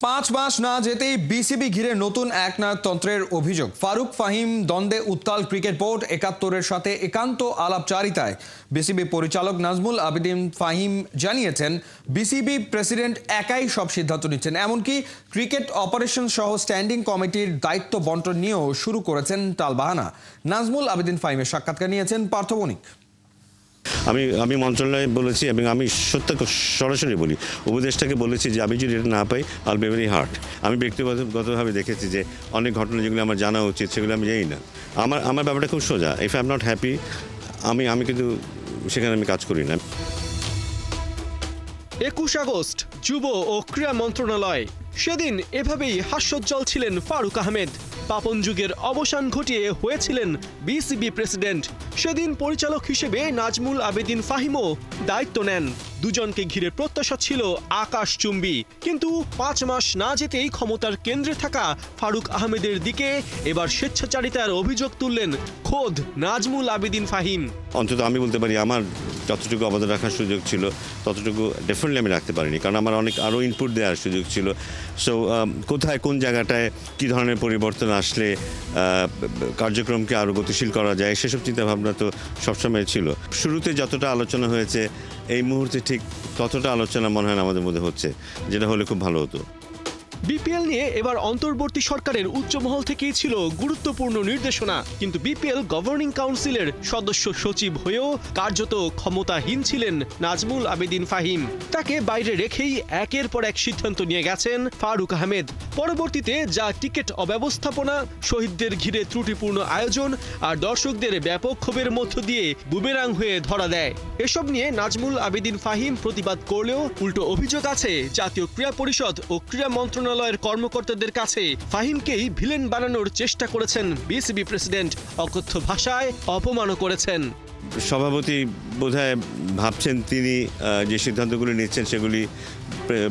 5 মাস না যেতেই বিসিবি ঘিরে নতুন একনায়কতন্ত্রের অভিযোগ। ফারুক ফাহিম দ্বন্দ্বে উত্তাল ক্রিকেট বোর্ড। ৭১-এর সাথে একান্ত আলাপচারিতায় বিসিবি পরিচালক নাজমুল আবেদিন ফাহিম জানিয়েছেন, বিসিবি প্রেসিডেন্ট একাই সব সিদ্ধান্ত নিচ্ছেন। এমনকি ক্রিকেট অপারেশন সহ স্ট্যান্ডিং কমিটির দায়িত্ব বন্টন নিয়েও শুরু করেছেন টালবাহানা। নাজমুল আবেদিন ফাহিমের সাক্ষাৎকার নিয়েছেন পার্থ বণিক। আমি মন্ত্রণালয়ে বলেছি এবং আমি সত্য সরাসরি বলি, উপদেষ্টাকে বলেছি যে আমি যদি এটা না পাই আল বি ভেরি হার্ট। আমি ব্যক্তিগতভাবে দেখেছি যে অনেক ঘটনা যেগুলো আমার জানা উচিত সেগুলো আমি জানি না। আমার ব্যাপারটা খুব সোজা। If I am not happy আমি কিন্তু সেখানে আমি কাজ করি না। ২১ আগস্ট যুব ও ক্রীড়া মন্ত্রণালয়। সেদিন এভাবেই হাস্যোজ্জ্বল ছিলেন ফারুক আহমেদ। পাপন যুগের অবসান ঘটিয়ে হয়েছিলেন বিসিবি প্রেসিডেন্ট। সেদিন পরিচালক হিসেবে নাজমুল আবেদিন ফাহিমও দায়িত্ব নেন। দুজনকে ঘিরে প্রত্যাশা ছিল আকাশচুম্বী, কিন্তু ৫ মাস না যেতেই ক্ষমতার কেন্দ্রে থাকা ফারুক আহমেদের দিকে এবার স্বেচ্ছাচারিতার অভিযোগ তুললেন খোদ নাজমুল আবেদিন ফাহিম। অন্তত আমি বলতে পারি আমার যতটুকু অবদান রাখার সুযোগ ছিল ততটুকু ডেফিনেটলি আমি রাখতে পারিনি, কারণ আমার আরও ইনপুট দেওয়ার সুযোগ ছিল। সো কোথায় কোন জায়গাটায় কী ধরনের পরিবর্তন আসলে কার্যক্রমকে আরও গতিশীল করা যায় সেসব চিন্তাভাবনা তো সবসময় ছিল। শুরুতে যতটা আলোচনা হয়েছে এই মুহূর্তে ঠিক ততটা আলোচনা মনে হয় আমাদের মধ্যে হচ্ছে, যেটা হলে খুব ভালো হতো। বিপিএল নিয়ে এবার অন্তর্বর্তী সরকারের উচ্চমহল থেকেই ছিল গুরুত্বপূর্ণ নির্দেশনা, কিন্তু বিপিএল গভর্নিং কাউন্সিলের সদস্য সচিব হয়েও কার্যত ক্ষমতাহীন ছিলেন নাজমুল আবেদিন ফাহিম। তাকে বাইরে রেখেই একের পর এক সিদ্ধান্ত নিয়ে গেছেন ফারুক আহমেদ। পরবর্তীতে যা টিকিট অব্যবস্থাপনা, শহীদদের ঘিরে ত্রুটিপূর্ণ আয়োজন আর দর্শকদের ব্যাপক ক্ষোভের মধ্য দিয়ে বুমেরাং হয়ে ধরা দেয়। এসব নিয়ে নাজমুল আবেদিন ফাহিম প্রতিবাদ করলেও উল্টো অভিযোগ আছে জাতীয় ক্রীড়া পরিষদ ও ক্রীড়া মন্ত্রণালয়ের কর্মকর্তাদের কাছে ফাহিমকেই ভিলেন বানানোর চেষ্টা করেছেন বিসিবি প্রেসিডেন্ট। অকথ্য ভাষায় অপমানও করেছেন। সভাপতি বোধহয় ভাবছেন তিনি যে সিদ্ধান্তগুলি নিচ্ছেন সেগুলি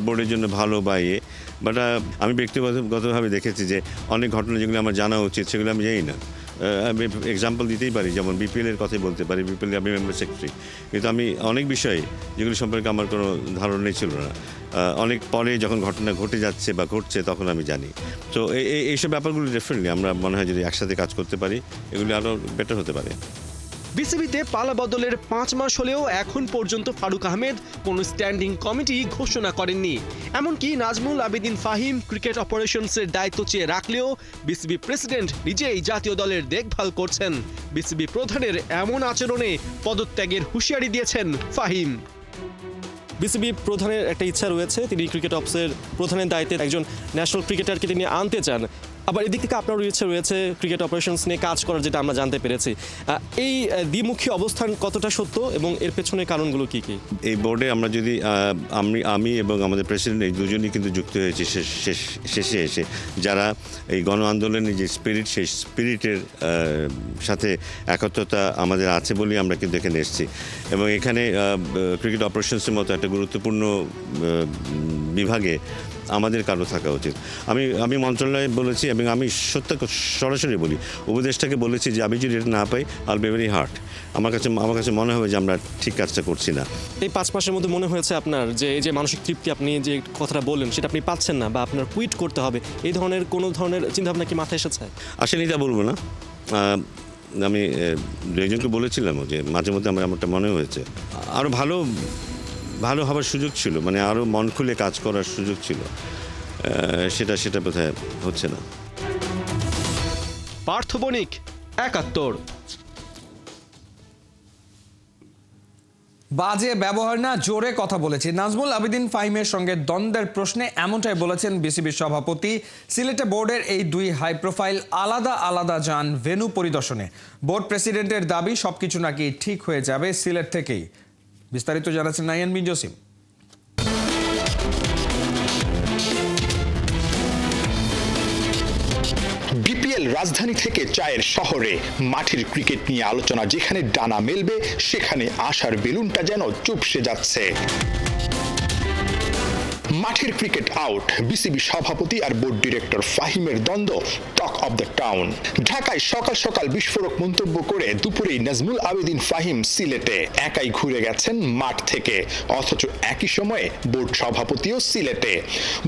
বোর্ডের জন্য ভালো বা ইয়ে, বাট আমি ব্যক্তিগতভাবে দেখেছি যে অনেক ঘটনা যেগুলো আমার জানা উচিত সেগুলো আমি জানি না। আমি এক্সাম্পল দিতেই পারি, যেমন বিপিএলের কথাই বলতে পারি। বিপিএল আমি মেম্বার সেক্রেটারি, কিন্তু আমি অনেক বিষয়ে যেগুলি সম্পর্কে আমার কোনো ধারণাই ছিল না। অনেক পরে যখন ঘটনা ঘটে যাচ্ছে বা ঘটছে তখন আমি জানি। তো এইসব ব্যাপারগুলি ডেফিনেটলি আমরা মনে হয় যদি একসাথে কাজ করতে পারি এগুলি আরও বেটার হতে পারে। বিসিবিতে পালা বদলের ৫ মাস হলেও এখন পর্যন্ত ফারুক আহমেদ কোনো স্ট্যান্ডিং কমিটি ঘোষণা করেননি। এমনকি নাজমুল আবেদিন ফাহিম ক্রিকেট অপারেশনসের দায়িত্ব চেয়ে রাখলেও বিসিবি প্রেসিডেন্ট নিজেই জাতীয় দলের দেখভাল করছেন। বিসিবি প্রধানের এমন আচরণে পদত্যাগের হুঁশিয়ারি দিয়েছেন ফাহিম। বিসিবি প্রধানের একটা ইচ্ছা রয়েছে, তিনি ক্রিকেট অফিসের প্রধানের দায়িত্বে একজন ন্যাশনাল ক্রিকেটারকে তিনি আনতে চান। আবার এদিক থেকে আপনারও ইচ্ছে রয়েছে ক্রিকেট অপারেশনস নিয়ে কাজ করার, যেটা আমরা জানতে পেরেছি। এই দ্বিমুখী অবস্থান কতটা সত্য এবং এর পেছনে কারণগুলো কি কি? এই বোর্ডে আমরা যদি আমি এবং আমাদের প্রেসিডেন্ট এই দুজনই কিন্তু যুক্ত হয়েছে শেষে এসে, যারা এই গণ আন্দোলনের যে স্পিরিট, সেই স্পিরিটের সাথে একত্রতা আমাদের আছে বলেই আমরা কিন্তু এখানে এসেছি। এবং এখানে ক্রিকেট অপারেশনসের মতো একটা গুরুত্বপূর্ণ বিভাগে আমাদের কারো থাকা উচিত। আমি মন্ত্রণালয়ে বলেছি এবং আমি সত্য সরাসরি বলি, উপদেষ্টাকে বলেছি যে আমি যদি এটা না পাই আল বি ভেরি হার্ট। আমার কাছে মনে হবে যে আমরা ঠিক কাজটা করছি না। এই ৫ মাসের মধ্যে মনে হয়েছে আপনার যে এই যে মানসিক তৃপ্তি আপনি যে কথাটা বললেন সেটা আপনি পাচ্ছেন না, বা আপনার কুইট করতে হবে, এই ধরনের কোনো ধরনের চিন্তাভাবনা কি মাথায় এসেছে? আসেনি তা বলবো না। আমি দুজনকে বলেছিলাম যে মাঝে মধ্যে আমারটা মনে হয়েছে আরও ভালো হবার সুযোগ ছিল, মানে আরও মন খুলে কাজ করার সুযোগ ছিল। সেটা বোধহয় হচ্ছে না। পার্থ বণিক, ৭১। বাজে ব্যবহার না, জোরে কথা বলেছি। নাজমুল আবেদিন ফাহিমের সঙ্গে দ্বন্দ্বের প্রশ্নে এমনটাই বলেছেন বিসিবির সভাপতি। সিলেটে বোর্ডের এই দুই হাই প্রোফাইল আলাদা আলাদা যান ভেন্যু পরিদর্শনে। বোর্ড প্রেসিডেন্টের দাবি সবকিছু নাকি ঠিক হয়ে যাবে সিলেট থেকেই। বিস্তারিত জানাচ্ছেন নাইয়ান বিন জসিম। বিপিএল রাজধানী থেকে চায়ের শহরে মাঠের ক্রিকেট নিয়ে আলোচনা যেখানে ডানা মেলবে সেখানে আশার বেলুনটা যেন চুপসে যাচ্ছে। মাঠের ক্রিকেট আউট, বিসিবি সভাপতি আর বোর্ড ডিরেক্টর ফাহিমের দ্বন্দ্ব টক অব দ্য টাউন। ঢাকায় সকাল সকাল বিস্ফোরক মন্তব্য করে দুপুরেই নাজমুল আবেদিন ফাহিম সিলেটে একাই ঘুরে গেছেন মাঠ থেকে, অথচ একই সময়ে বোর্ড সভাপতিও সিলেটে।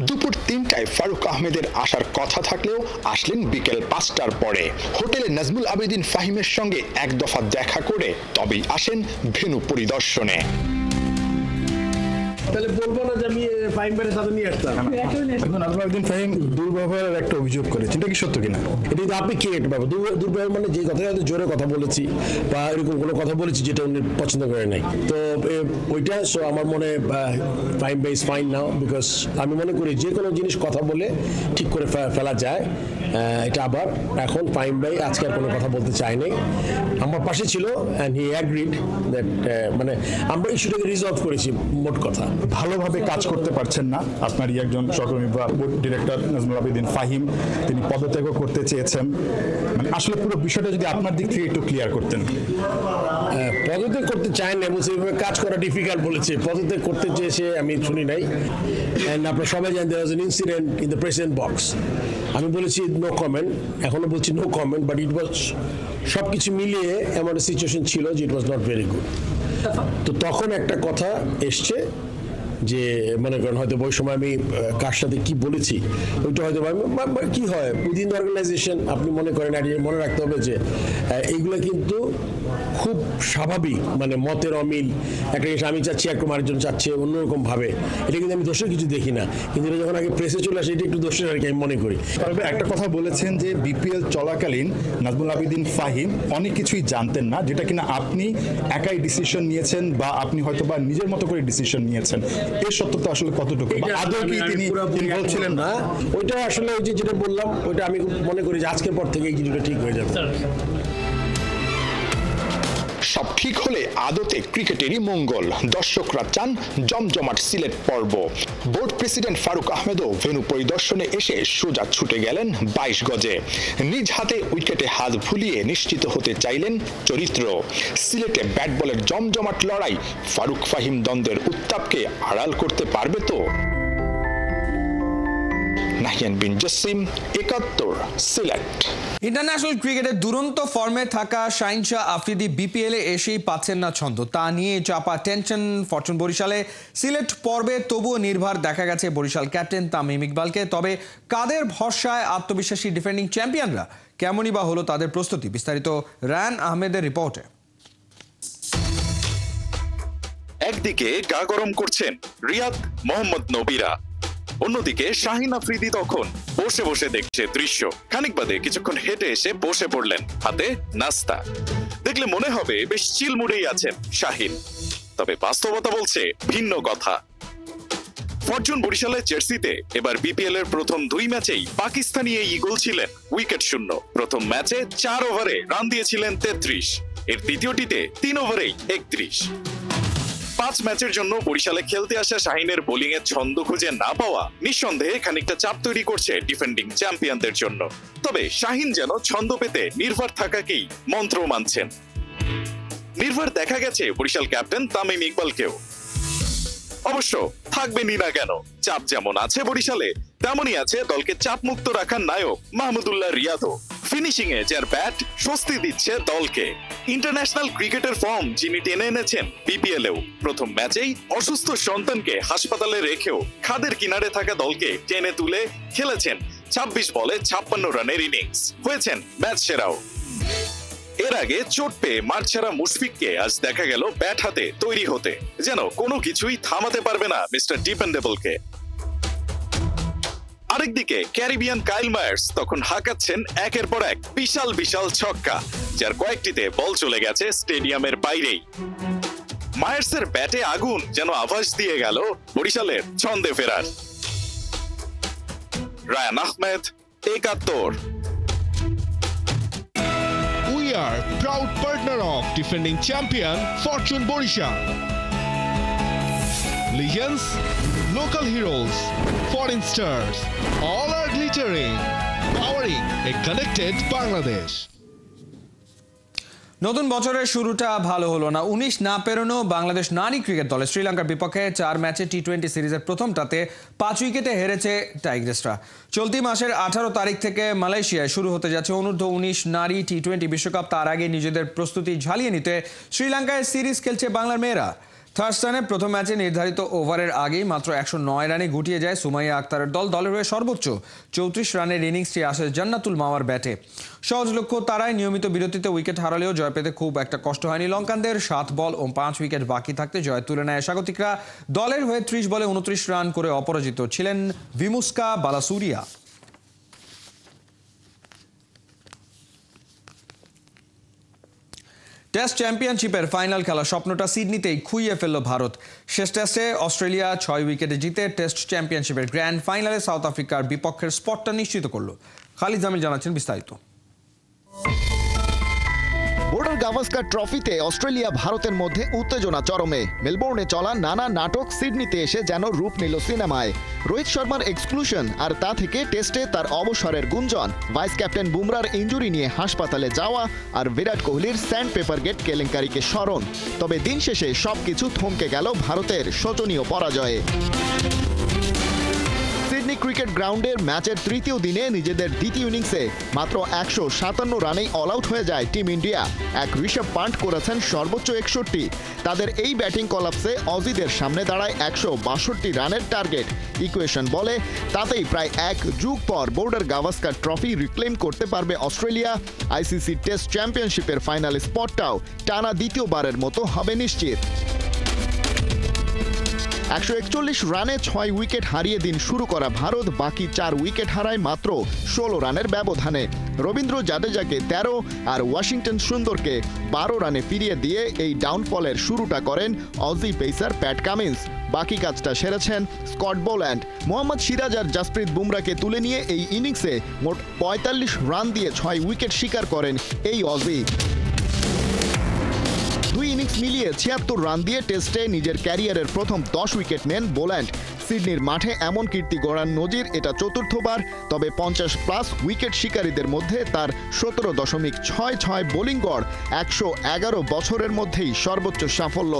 দুপুর 3টায় ফারুক আহমেদের আসার কথা থাকলেও আসলেন বিকেল 5টার পরে। হোটেলে নাজমুল আবেদিন ফাহিমের সঙ্গে এক দফা দেখা করে তবেই আসেন ভেন্যু পরিদর্শনে। তাহলে বলবো না যে আমি ফাহিম ভাইয়ের সাথে নিয়ে আসতাম। এখন নাজমুল আবেদিন ফাহিম দুর্ব্যবহারের একটা অভিযোগ করেছে, এটা কি সত্য কিনা? এটা কিন্তু আপনি কি এটা দুর্ব্যবহার মানে যে কথা হয়তো জোরে কথা বলেছি বা এরকম কোনো কথা বলেছি যেটা উনি পছন্দ করে নাই, তো ওইটা সো আমার মনে ফাহিম ভাই ইজ ফাইন নাও, বিকজ আমি মনে করি যে কোনো জিনিস কথা বলে ঠিক করে ফেলা যায়। এটা আবার এখন ফাহিম ভাই আজকে আর কোনো কথা বলতে চায় নাই, আমার পাশে ছিল অ্যান্ড হি অ্যাগ্রিড দ্যাট মানে আমরা ইস্যুটাকে রিজলভ করেছি মোট কথা। ভালোভাবে কাজ করতে পারছেন না আপনারই একজন সহকর্মী বা বোর্ড ডিরেক্টর নাজমুল আবেদিন ফাহিম, তিনি পদত্যাগও করতে চেয়েছেন। মানে আসলে পুরো বিষয়টা যদি আপনার দিক থেকে একটু ক্লিয়ার করতেন। পদত্যাগ করতে চায় না বলছে, এইভাবে কাজ করা ডিফিকাল্ট বলেছে। পদত্যাগ করতে চেয়েছে আমি শুনি নাই। অ্যান্ড আপনারা সবাই জানেন there was an incident in the president box. আমি বলেছি নো কমেন্ট, এখনো বলছি no comment, but it was সব কিছু মিলিয়ে এমন একটা সিচুয়েশন ছিল যে it was not very good. তো তখন একটা কথা এসছে যে মনে করেন হয়তো ওই সময় আমি কার সাথে কি বলেছি ওইটা হয়তো কি হয় উইদিন দ্য অর্গানাইজেশন আপনি মনে করেন আর মনে রাখতে হবে যে এইগুলো কিন্তু খুব স্বাভাবিক, মানে মতের অমিল একটা জিনিস আমি চাচ্ছি একরকম আরেকজন চাচ্ছে অন্যরকম ভাবে, এটা কিন্তু আমি দোষের কিছু দেখি না, কিন্তু এটা যখন আগে প্রেসে চলে আসে এটা একটু দোষের আর কি আমি মনে করি। তবে একটা কথা বলেছেন যে বিপিএল চলাকালীন নাজমুল আবেদিন ফাহিম অনেক কিছুই জানতেন না, যেটা কিনা আপনি একাই ডিসিশন নিয়েছেন বা আপনি হয়তো বা নিজের মতো করে ডিসিশন নিয়েছেন, এর সত্যতা আসলে কতটুকু? আদৌ কি তিনি বলছিলেন না? ওইটা আসলে ওই যে যেটা বললাম ওইটা আমি মনে করি যে আজকের পর থেকে এই জিনিসটা ঠিক হয়ে যাবে। সব ঠিক হলে আদতে ক্রিকেটেরই মঙ্গল, দর্শকরা চান জমজমাট সিলেট পর্ব। বোর্ড প্রেসিডেন্ট ফারুক আহমেদও ভেন্যু পরিদর্শনে এসে সোজা ছুটে গেলেন 22 গজে। নিজ হাতে উইকেটে হাত ভুলিয়ে নিশ্চিত হতে চাইলেন চরিত্র। সিলেটে ব্যাট বলের জমজমাট লড়াই ফারুক ফাহিম দ্বন্দ্বের উত্তাপকে আড়াল করতে পারবে তো? নাহিয়ান বিন জসিম, 71, সিলেট। ইন্টারন্যাশনাল ক্রিকেটে দুরন্ত ফর্মে থাকা শাহিন শাহ আফ্রিদি বিপিএলে এসেই পাচ্ছেন না ছন্দ, তা নিয়ে চাপা টেনশন ফরচুন বরিশালে। সিলেট পর্বে তবুও নির্ভর দেখা গেছে বরিশাল ক্যাপ্টেন তামিম ইকবালকে। তবে কাদের ভরসায় আত্মবিশ্বাসী ডিফেন্ডিং চ্যাম্পিয়নরা? কেমনই বা হলো তাদের প্রস্তুতি? বিস্তারিত রায়ান আহমেদের রিপোর্টে। একদিকে গা গরম করছেন রিয়াদ মোহাম্মদ নবীরা, অন্যদিকে শাহিন আফ্রিদি তখন বসে বসে দেখছে দৃশ্য। খানিক বাদে কিছুক্ষণ হেঁটে এসে বসে পড়লেন, হাতে নাস্তা। দেখলে মনে হবে বেশ চিল মুডেই আছেন শাহিন, তবে বাস্তবতা বলছে ভিন্ন কথা। ফরচুন বরিশালের জার্সিতে এবার বিপিএল এর প্রথম 2 ম্যাচেই পাকিস্তানি এই ইগল ছিলেন উইকেট শূন্য। প্রথম ম্যাচে 4 ওভারে রান দিয়েছিলেন 33, এর দ্বিতীয়টিতে 3 ওভারেই 31। 5 ম্যাচের জন্য বরিশালে খেলতে আসা শাহিনের বোলিং এর ছন্দ খুঁজে না পাওয়া নিঃসন্দেহে খানিকটা চাপ তৈরি করছে ডিফেন্ডিং চ্যাম্পিয়নদের জন্য। তবে শাহিন যেন ছন্দ পেতে নির্ভর থাকাকেই মন্ত্র মানছেন। নির্ভর দেখা গেছে বরিশাল ক্যাপ্টেন তামিম ইকবালকেও। অবশ্য থাকবেনই না কেন, চাপ যেমন আছে বরিশালে তেমনই আছে দলকে চাপমুক্ত রাখার নায়ক মাহমুদুল্লাহ রিয়াদও। ফিনিশিং এ যার ব্যাট স্বস্তি দিচ্ছে দলকে। ইন্টারন্যাশনাল ক্রিকেটের ফর্ম যিনি টেনে এনেছেন বিপিএলেও। প্রথম ম্যাচেই অসুস্থ সন্তানকে হাসপাতালে রেখেও খাদের কিনারে থাকা দলকে টেনে তুলে খেলেছেন 26 বলে 56 রানের ইনিংস, হয়েছেন ম্যাচ সেরাও। এর আগে চোট পেয়ে মাঠ ছাড়া মুশফিককে আজ দেখা গেল ব্যাট হাতে তৈরি হতে, যেন কোনো কিছুই থামাতে পারবে না মিস্টার ডিপেন্ডেবলকে। আরেকদিকে ক্যারিবিয়ান কাইল মায়ার্স তখন হাঁকাচ্ছেন একের পর এক বিশাল বিশাল ছক্কা, যার কয়েকটিতে বল চলে গেছে স্টেডিয়ামের বাইরেই। মায়ার্সের ব্যাটে আগুন যেন আভাস দিয়ে গেল বরিশালের ছন্দে ফেরার। Ryan Ahmed, 71। We are proud partner of defending champion Fortune Borishal. Legends, local heroes, foreign stars, all are glittering, powering a connected Bangladesh. নতুন বছরের শুরুটা ভালো হলো না। ১৯ না পেরোনো বাংলাদেশ নারী ক্রিকেট দলে শ্রীলঙ্কার বিপক্ষে ৪ ম্যাচে টি-20 সিরিজের প্রথমটাতে ৫ উইকেটে হেরেছে টাইগ্রেসরা। চলতি মাসের ১৮ তারিখ থেকে মালয়েশিয়ায় শুরু হতে যাচ্ছে অনূর্ধ্ব-১৯ নারী টি-20 বিশ্বকাপ। তার আগে নিজেদের প্রস্তুতি ঝালিয়ে নিতে শ্রীলঙ্কায় সিরিজ খেলছে বাংলার মেয়েরা। থার্সডানে প্রথম ম্যাচে নির্ধারিত ওভারের আগেই মাত্র ১০৯ রানে গুটিয়ে যায় সুমাইয়া আক্তারের দল। দলের হয়ে সর্বোচ্চ ৩৪ রানের ইনিংসটি আসে জান্নাতুল মাওয়ার ব্যাটে। সহজ লক্ষ্য তারাই নিয়মিত বিরতিতে উইকেট হারালেও জয় পেতে খুব একটা কষ্ট হয়নি লঙ্কানদের। ৭ বল ও ৫ উইকেট বাকি থাকতে জয় তুলে নেয় স্বাগতিকরা। দলের হয়ে ৩০ বলে ২৯ রান করে অপরাজিত ছিলেন ভিমুস্কা বালাসুরিয়া। টেস্ট চ্যাম্পিয়নশিপের ফাইনাল খেলা স্বপ্নটা সিডনিতেই খুইয়ে ফেলল ভারত। শেষ টেস্টে অস্ট্রেলিয়া ৬ উইকেটে জিতে টেস্ট চ্যাম্পিয়নশিপের গ্র্যান্ড ফাইনালে সাউথ আফ্রিকার বিপক্ষের স্পটটা নিশ্চিত করল। খালিদ জামিল জানাচ্ছেন বিস্তারিত। বর্ডার গাভাস্কার ট্রফিতে অস্ট্রেলিয়া ভারতের মধ্যে উত্তেজনা চরমে। মেলবোর্নে চলা নানা নাটক সিডনিতে এসে যেন রূপ নিল সিনেমায়। রোহিত শর্মার এক্সক্লুশন আর তা থেকে টেস্টে তার অবসরের গুঞ্জন, ভাইস ক্যাপ্টেন বুমরার ইনজুরি নিয়ে হাসপাতালে যাওয়া আর বিরাট কোহলির স্যান্ড পেপার গেট কেলেঙ্কারিকে স্মরণ। তবে দিন শেষে সবকিছু থমকে গেল ভারতের শোচনীয় পরাজয়ে। সিডনি ক্রিকেট গ্রাউন্ডের ম্যাচের তৃতীয় দিনে নিজেদের দ্বিতীয় ইনিংসে মাত্র ১৫৭ রানেই অল আউট হয়ে যায় টিম ইন্ডিয়া। এক ঋষভ পান্ট করেছেন সর্বোচ্চ ৬১। তাদের এই ব্যাটিং কলাপসে অজিদের সামনে দাঁড়ায় ১৬২ রানের টার্গেট। ইকুয়েশন বলে তাতেই প্রায় এক যুগ পর বর্ডার গাভাস্কার ট্রফি রিক্লেম করতে পারবে অস্ট্রেলিয়া। আইসিসি টেস্ট চ্যাম্পিয়নশিপের ফাইনাল স্পটটাও টানা দ্বিতীয়বারের মতো হবে নিশ্চিত। ১৪১ রানে ৬ উইকেট হারিয়ে দিন শুরু করা ভারত বাকি ৪ উইকেট হারায় মাত্র ১৬ রানের ব্যবধানে। রবীন্দ্র জাদেজাকে ১৩ আর ওয়াশিংটন সুন্দরকে ১২ রানে ফিরিয়ে দিয়ে এই ডাউনফলের শুরুটা করেন অজি পেসার প্যাট কামিন্স। বাকি কাজটা সেরেছেন স্কট বোল্যান্ড। মোহাম্মদ সিরাজ আর জাসপ্রীত বুমরাকে তুলে নিয়ে এই ইনিংসে মোট ৪৫ রান দিয়ে ৬ উইকেট শিকার করেন এই অজি। ২ ইনিংস মিলিয়ে ৭৬ রান দিয়ে টেস্টে নিজের ক্যারিয়ারের প্রথম ১০ উইকেট নেন বোল্যান্ড। সিডনির মাঠে এমন কীর্তি গড়ার নজির এটা চতুর্থবার। তবে ৫০+ উইকেট শিকারীদের মধ্যে তার ১৭.৬৬ বোলিং গড় ১১১ বছরের মধ্যেই সর্বোচ্চ সাফল্য।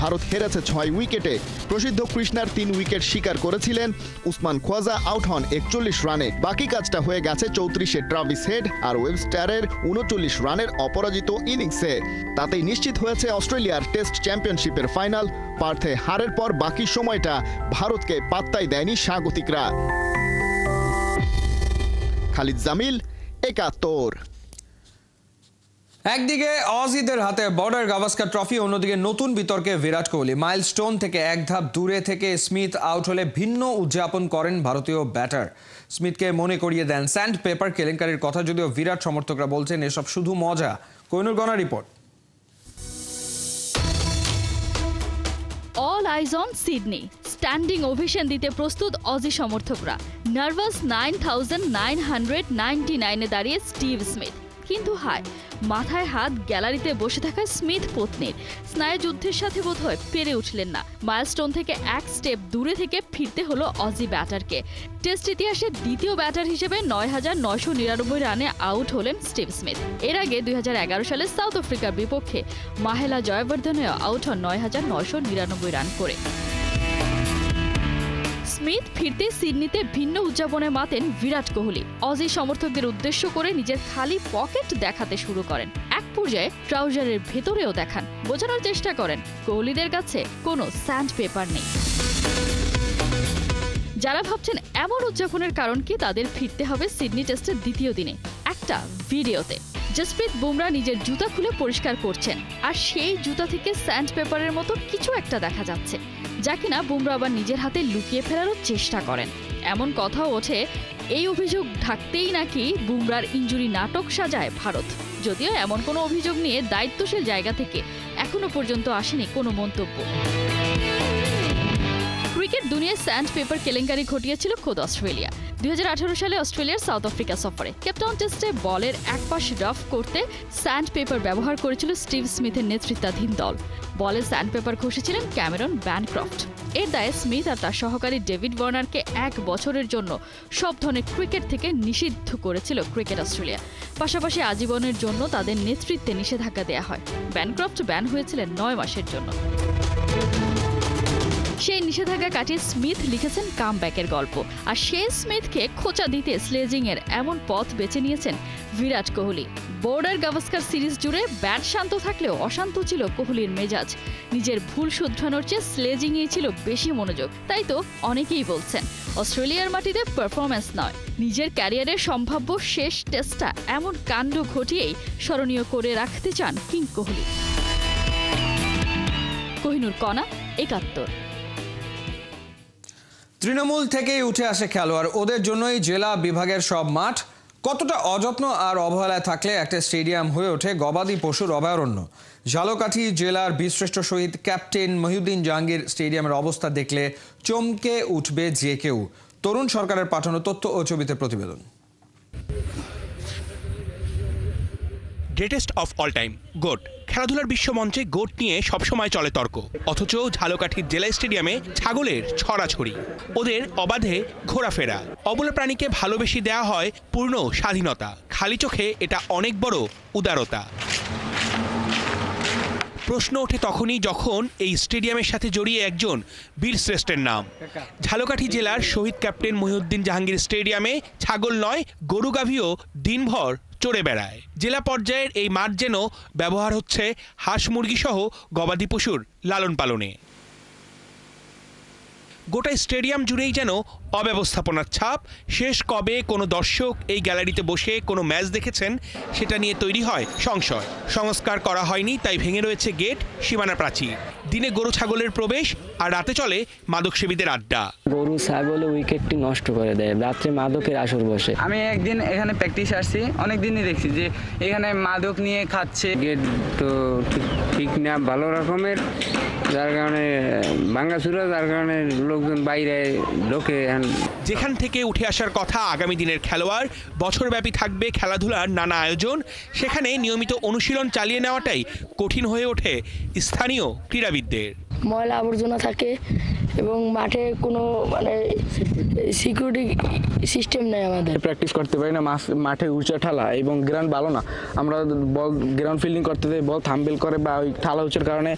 ভারত হেরেছে ৬ উইকেটে। প্রসিদ্ধ কৃষ্ণার ৩ উইকেট শিকার করেছিলেন। উসমান খোয়াজা আউট হন ৪১ রানে। বাকি কাজটা হয়ে গেছে ৩৪-এ ট্রাভিস হেড আর ওয়েবস্টারের ৩৯ রানের অপরাজিত ইনিংসে। তাতেই নিশ্চিত হয়েছে অস্ট্রেলিয়ার টেস্ট চ্যাম্পিয়নশিপের ফাইনাল। পার্থে হারের পর বাকি সময়টা ভারতকে পাত্তাই দেয়নি স্বাগতিকরা। খালিদ জামিল, ৭১। একদিকে অজিদের হাতে বর্ডার গাভাস্কার ট্রফি, অন্যদিকে নতুন বিতর্কে বিরাট কোহলি। মাইলস্টোন থেকে এক ধাপ দূরে থেকে স্মিথ আউট হলে ভিন্ন উদযাপন করেন ভারতীয় ব্যাটার। স্মিথকে মনে করিয়ে দেন স্যান্ড পেপার কেলেঙ্কারির কথা, যদিও বিরাট সমর্থকরা বলছেন এসব শুধু মজা। কোহিনুর গনা report. All eyes on Sydney. Standing ovation দিতে প্রস্তুত অজি সমর্থকরা। নার্ভাস ৯,৯৯৯ দাঁড়িয়ে স্টিভ স্মিথ। কিন্তু হায়, মাথায় হাত গ্যালারিতে বসে থাকা স্মিথ পত্নীর স্নায়ুযুদ্ধের সাথে বোধহয় পেরে উঠলেন না। মাইলস্টোন থেকে এক স্টেপ দূরে থেকে ফিরতে হলো অজি ব্যাটারকে। টেস্ট ইতিহাসে দ্বিতীয় ব্যাটার হিসেবে ৯,৯৯৯ রানে আউট হলেন স্টিভ স্মিথ। এর আগে ২০১১ সালে সাউথ আফ্রিকার বিপক্ষে মাহেলা জয়বর্ধনেও আউট হন ৯,৯৯৯ রান করে। স্মিথ ফিরতে সিডনিতে ভিন্ন উদযাপনে মাতেন বিরাট কোহলি। অজি সমর্থকদের উদ্দেশ্য করে নিজের খালি পকেট দেখাতে শুরু করেন। এক পর্যায়ে ট্রাউজারের ভেতরেও দেখান, বোঝানোর চেষ্টা করেন কোহলিদের কাছে কোনো স্যান্ড পেপার নেই। যারা ভাবছেন এমন উদযাপনের কারণ কি, তাদের ফিরতে হবে সিডনি টেস্টের দ্বিতীয় দিনে একটা ভিডিওতে। জসপ্রীত বুমরা নিজের জুতা খুলে পরিষ্কার করছেন, আর সেই জুতা থেকে স্যান্ড পেপারের মতো কিছু একটা দেখা যাচ্ছে, যা কিনা বুমরা আবার নিজের হাতে লুকিয়ে ফেলারও চেষ্টা করেন। এমন কথাও ওঠে, এই অভিযোগ ঢাকতেই নাকি বুমরার ইনজুরি নাটক সাজায় ভারত। যদিও এমন কোনো অভিযোগ নিয়ে দায়িত্বশীল জায়গা থেকে এখনো পর্যন্ত আসেনি কোনো মন্তব্য। ক্রিকেট দুনিয়ায় স্যান্ড পেপার কেলেঙ্কারি ঘটিয়েছিল খোদ অস্ট্রেলিয়া। 2018 সালে অস্ট্রেলিয়ার সাউথ আফ্রিকা সফরে কেপটাউন টেস্টে বলের এক পাশ রাফ করতে স্যান্ড পেপার ব্যবহার করেছিল স্টিভ স্মিথের নেতৃত্বাধীন দল। বলে স্যান্ড পেপার ঘষেছিলেন ক্যামেরন ব্যানক্রফট। এর দায়ে স্মিথ আর তার সহকারী ডেভিড ওয়ার্নারকে 1 বছরের জন্য সব ধরনের ক্রিকেট থেকে নিষিদ্ধ করেছিল ক্রিকেট অস্ট্রেলিয়া। পাশাপাশি আজীবনের জন্য তাদের নেতৃত্বে নিষেধাজ্ঞা দেয়া হয়। ব্যানক্রফট ব্যান হয়েছিলেন 9 মাসের জন্য। সেই নিষেধাজ্ঞা কাটিয়ে স্মিথ লিখেছেন কামব্যাকের গল্প। আর সেই স্মিথকে খোঁচা দিতে স্লেজিংয়ের এমন পথ বেছে নিয়েছেন বিরাট কোহলি। বর্ডার গাভাস্কার সিরিজ জুড়ে ব্যাট শান্ত থাকলেও অশান্ত ছিল কোহলির মেজাজ। নিজের ভুল শুধরানোর চেয়ে স্লেজিংয়েই ছিল বেশি মনোযোগ। তাই তো অনেকেই বলছেন অস্ট্রেলিয়ার মাটিতে পারফরম্যান্স নয়, নিজের ক্যারিয়ারের সম্ভাব্য শেষ টেস্টটা এমন কাণ্ড ঘটিয়েই স্মরণীয় করে রাখতে চান কিং কোহলি। কোহিনুর কণা, ৭১। তৃণমূল থেকেই উঠে আসে খেলোয়াড়, ওদের জন্যই জেলা বিভাগের সব মাঠ। কতটা অযত্ন আর অবহেলায় থাকলে একটা স্টেডিয়াম হয়ে ওঠে গবাদি পশুর অভয়ারণ্য। ঝালকাঠি জেলার বীরশ্রেষ্ঠ শহীদ ক্যাপ্টেন মহিউদ্দিন জাহাঙ্গীর স্টেডিয়ামের অবস্থা দেখলে চমকে উঠবে যে কেউ। তরুণ সরকারের পাঠানো তথ্য ও ছবিতে প্রতিবেদন। Greatest of all time goat. খেলাধুলার বিশ্বমঞ্চে গোট নিয়ে সবসময় চলে তর্ক, অথচ ঝালকাঠির জেলা স্টেডিয়ামে ছাগলের ছড়াছড়ি, ওদের অবাধে ঘোরাফেরা। অবলা প্রাণীকে ভালোবেসে দেওয়া হয় পূর্ণ স্বাধীনতা। খালি চোখে এটা অনেক বড় উদারতা। প্রশ্ন ওঠে তখনই যখন এই স্টেডিয়ামের সাথে জড়িয়ে একজন বীরশ্রেষ্ঠের নাম। ঝালকাঠি জেলার শহীদ ক্যাপ্টেন মহিউদ্দিন জাহাঙ্গীর স্টেডিয়ামে ছাগল নয়, গরু গাভীও দিনভর চড়ে বেড়ায়। জেলা পর্যায়ের এই মাঠ যেন ব্যবহার হচ্ছে হাঁস মুরগি সহ গবাদি পশুর লালন পালনে। গোটা স্টেডিয়াম জুড়েই যেন অব্যবস্থাপনার ছাপ। শেষ কবে কোনো দর্শক এই গ্যালারিতে বসে কোনো ম্যাচ দেখেছেন সেটা নিয়ে তৈরি হয় সংশয়। সংস্কার করা হয়নি, তাই ভেঙে রয়েছে গেট, সীমানা প্রাচীর। দিনে গরু ছাগলের প্রবেশ আর রাতে চলে মাদকসেবীদের আড্ডা। গরু ছাগল উইকেটটি নষ্ট করে দেয়, রাত্রে মাদকের আসর বসে। আমি একদিন এখানে প্র্যাকটিস আসছি, অনেকদিনই দেখছি যে এখানে মাদক নিয়ে খাচ্ছে। গেট তো ঠিক না ভালো রকমের, যার কারণে ভাঙাচুরা, যার কারণে লোকজন বাইরে ঢোকে। যেখান থেকে উঠে আসার কথা আগামী দিনের খেলোয়াড়, বছরব্যাপী থাকবে খেলাধুলার নানা আয়োজন। সেখানে নিয়মিত অনুশীলন চালিয়ে নেওয়াটাই কঠিন হয়ে ওঠে স্থানীয় ক্রীড়াবিদদের। ময়লা আবর্জনা থাকে এবং মাঠে কোনো সিকিউরিটি সিস্টেম নেই। আমাদের প্র্যাকটিস করতে পারি না, মাঠে উঁচা ঠালা এবং গ্রাউন্ড ভালো না। আমরা বল গ্রাউন্ড ফিল্ডিং করতে যাই, বল থাম্বেল করে বা ওই ঠালা উঁচার কারণে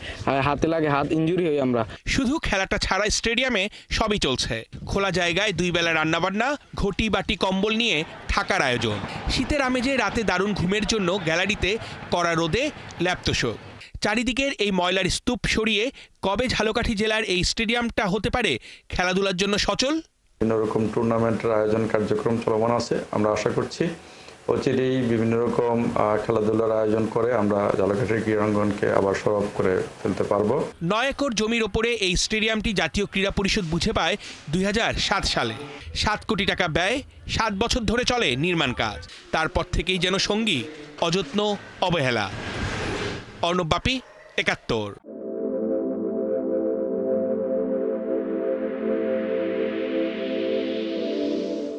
হাতে লাগে, হাত ইনজুরি হই আমরা। শুধু খেলাটা ছাড়া স্টেডিয়ামে সবই চলছে। খোলা জায়গায় 2 বেলা রান্নাবান্না, ঘটি বাটি কম্বল নিয়ে থাকার আয়োজন। শীতের আমেজে রাতে দারুণ ঘুমের জন্য গ্যালারিতে কড়া রোদে ল্যাপতোষক। চারিদিকের এই ময়লার স্তূপ সরিয়ে কবে ঝালকাঠি জেলার এই স্টেডিয়ামটা হতে পারে খেলাধুলার জন্য সচল? বিভিন্ন রকম টুর্নামেন্টের আয়োজন কার্যক্রম চলমান আছে। আমরা আশা করছি অচিরেই বিভিন্ন রকম খেলাধুলার আয়োজন করে আমরা ঝালকাঠির ক্রীড়াঙ্গনকে আবার সরব করে ফেলতে পারবো। 9 একর জমির ওপরে এই স্টেডিয়ামটি জাতীয় ক্রীড়া পরিষদ বুঝে পায় 2007 সালে। 7 কোটি টাকা ব্যয়, 7 বছর ধরে চলে নির্মাণ কাজ। তারপর থেকেই যেন সঙ্গী অযত্ন, অবহেলা। অর্ণব বাপি, ৭১।